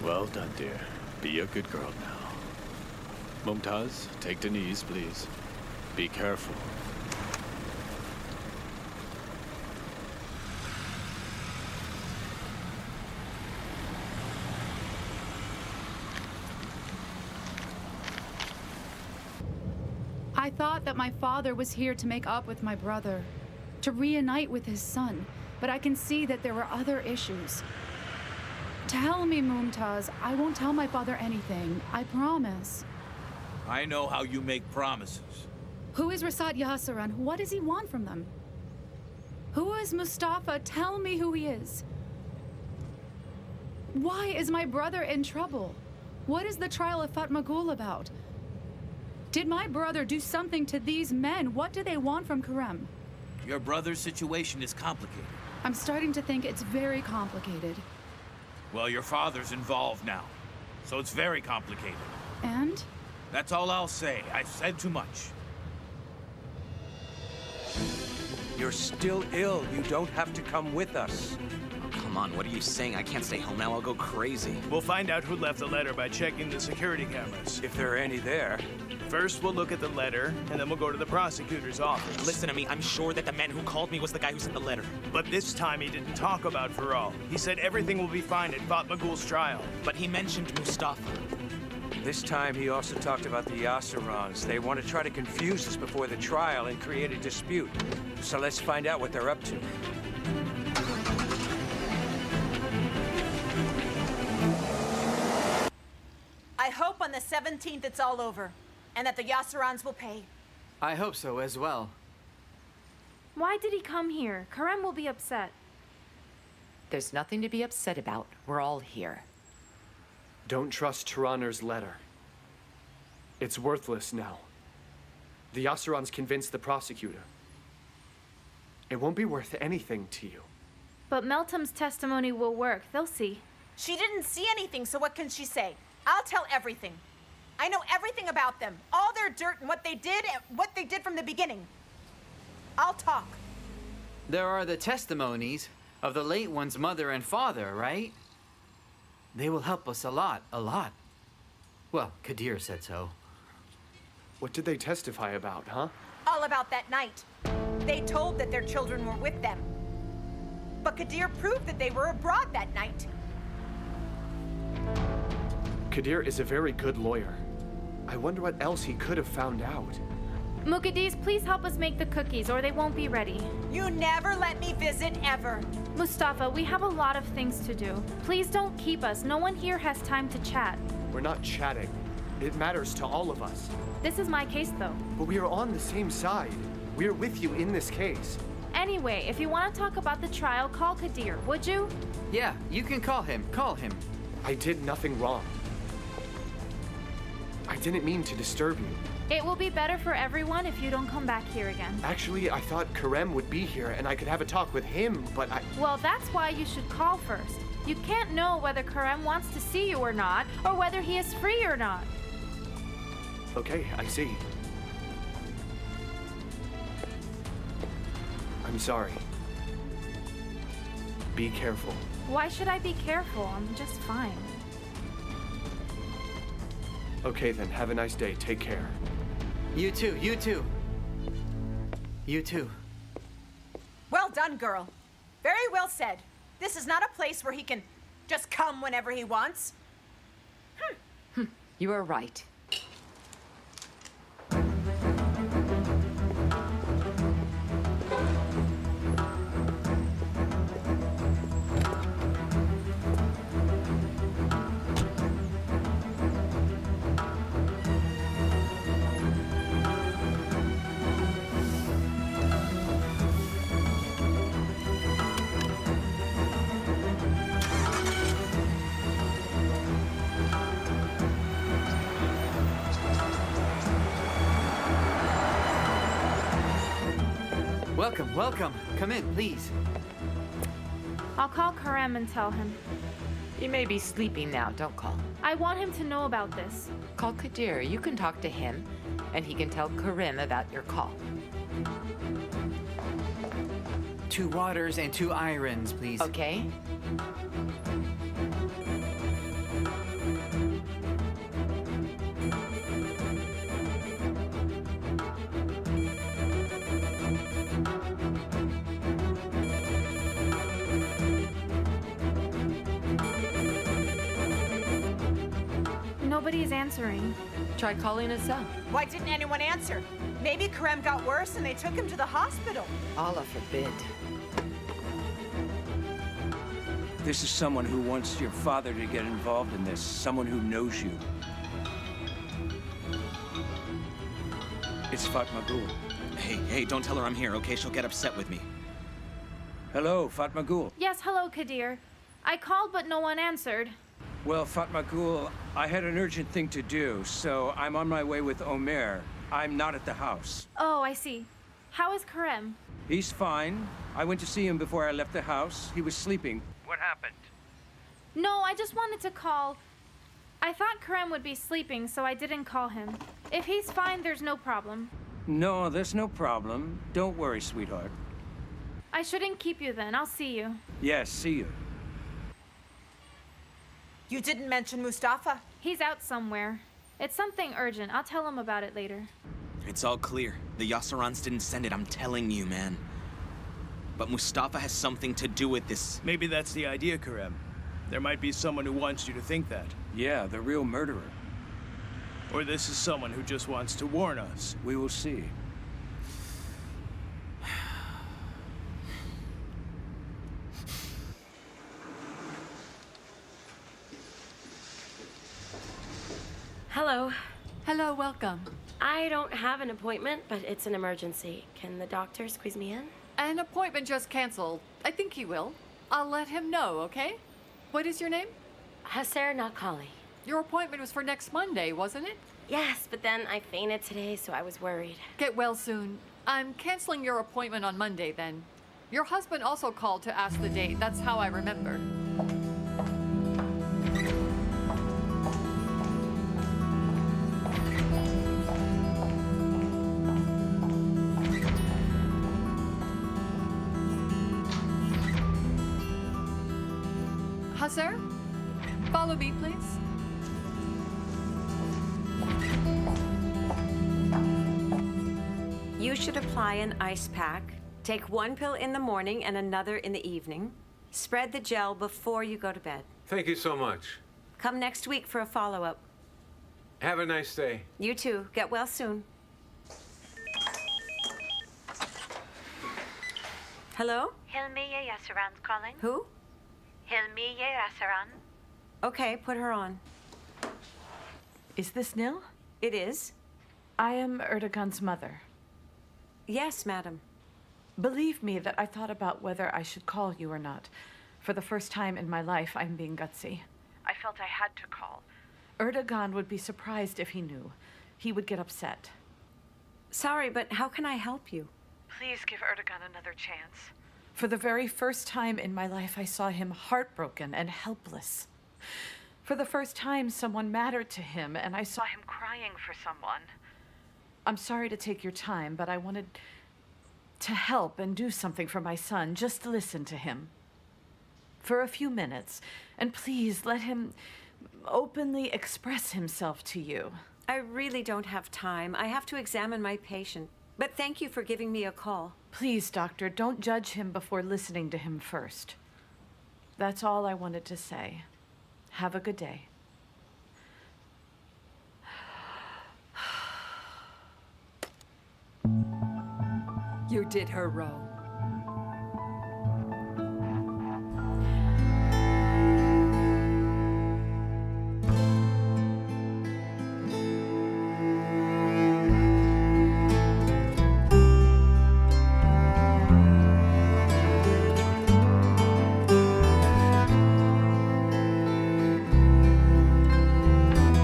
Well done, dear. Be a good girl now. Mumtaz, take the knees, please. Be careful. I thought that my father was here to make up with my brother, to reunite with his son, but I can see that there were other issues. Tell me, Mumtaz. I won't tell my father anything. I promise. I know how you make promises. Who is Rasat Yasaran? What does he want from them? Who is Mustafa? Tell me who he is. Why is my brother in trouble? What is the trial of Fatmagul about? Did my brother do something to these men? What do they want from Kerim? Your brother's situation is complicated. I'm starting to think it's very complicated. Well, your father's involved now, so it's very complicated. And? That's all I'll say. I've said too much. You're still ill. You don't have to come with us. Come on, what are you saying? I can't stay home now, I'll go crazy. We'll find out who left the letter by checking the security cameras. If there are any there. First, we'll look at the letter, and then we'll go to the prosecutor's office. Listen to me, I'm sure that the man who called me was the guy who sent the letter. But this time he didn't talk about Viral. He said everything will be fine at Fatmagul's trial. But he mentioned Mustafa. This time he also talked about the Yasirans. They want to try to confuse us before the trial and create a dispute. So let's find out what they're up to. I hope on the 17th it's all over, and that the Yasirans will pay. I hope so as well. Why did he come here? Kerim will be upset. There's nothing to be upset about. We're all here. Don't trust Tiraner's letter. It's worthless now. The Yasirans convinced the prosecutor. It won't be worth anything to you. But Meltem's testimony will work. They'll see. She didn't see anything, so what can she say? I'll tell everything. I know everything about them. All their dirt and what they did from the beginning. I'll talk. There are the testimonies of the late one's mother and father, right? They will help us a lot, a lot. Well, Kadir said so. What did they testify about, huh? All about that night. They told that their children were with them. But Kadir proved that they were abroad that night. Kadir is a very good lawyer. I wonder what else he could have found out. Muqaddis, please help us make the cookies or they won't be ready. You never let me visit, ever. Mustafa, we have a lot of things to do. Please don't keep us. No one here has time to chat. We're not chatting. It matters to all of us. This is my case, though. But we are on the same side. We are with you in this case. Anyway, if you want to talk about the trial, call Kadir, would you? Yeah, you can call him. Call him. I did nothing wrong. I didn't mean to disturb you. It will be better for everyone if you don't come back here again. Actually, I thought Kerim would be here and I could have a talk with him, but I... Well, that's why you should call first. You can't know whether Kerim wants to see you or not, or whether he is free or not. Okay, I see. I'm sorry. Be careful. Why should I be careful? I'm just fine. Okay then, have a nice day. Take care. You too, you too. You too. Well done, girl. Very well said. This is not a place where he can just come whenever he wants. You are right. Welcome, welcome. Come in, please. I'll call Kerim and tell him. He may be sleeping now, don't call. I want him to know about this. Call Kadir, you can talk to him, and he can tell Kerim about your call. 2 waters and 2 irons, please. Okay? Nobody's answering. Try calling his cell. Why didn't anyone answer? Maybe Kerem got worse and they took him to the hospital. Allah forbid. This is someone who wants your father to get involved in this. Someone who knows you. It's Fatmagul. Hey, don't tell her I'm here, okay? She'll get upset with me. Hello, Fatmagul. Yes, hello, Kadir. I called, but no one answered. Well, Fatmagul, I had an urgent thing to do, so I'm on my way with Omer. I'm not at the house. Oh, I see. How is Kerem? He's fine. I went to see him before I left the house. He was sleeping. What happened? No, I just wanted to call. I thought Kerem would be sleeping, so I didn't call him. If he's fine, there's no problem. No, there's no problem. Don't worry, sweetheart. I shouldn't keep you then. I'll see you. Yes, see you. You didn't mention Mustafa. He's out somewhere. It's something urgent. I'll tell him about it later. It's all clear. The Yasserans didn't send it, I'm telling you, man. But Mustafa has something to do with this. Maybe that's the idea, Kerem. There might be someone who wants you to think that. Yeah, the real murderer. Or this is someone who just wants to warn us. We will see. Hello. Hello, welcome. I don't have an appointment, but it's an emergency. Can the doctor squeeze me in? An appointment just canceled. I think he will. I'll let him know, okay? What is your name? Hasser Nakali. Your appointment was for next Monday, wasn't it? Yes, but then I fainted today, so I was worried. Get well soon. I'm canceling your appointment on Monday then. Your husband also called to ask the date. That's how I remember. Hasser, follow me, please. You should apply an ice pack. Take one pill in the morning and another in the evening. Spread the gel before you go to bed. Thank you so much. Come next week for a follow-up. Have a nice day. You too. Get well soon. Hello? Hilmiye Yasseran's calling. Who? Hilmiye Yasseran. Okay, put her on. Is this Nil? It is. I am Erdogan's mother. Yes, madam. Believe me that I thought about whether I should call you or not. For the first time in my life, I'm being gutsy. I felt I had to call. Erdogan would be surprised if he knew. He would get upset. Sorry, but how can I help you? Please give Erdogan another chance. For the very first time in my life, I saw him heartbroken and helpless. For the first time, someone mattered to him, and I saw him crying for someone. I'm sorry to take your time, but I wanted to help and do something for my son. Just listen to him. For a few minutes, and please let him openly express himself to you. I really don't have time. I have to examine my patient. But thank you for giving me a call. Please, doctor, don't judge him before listening to him first. That's all I wanted to say. Have a good day. You did her wrong.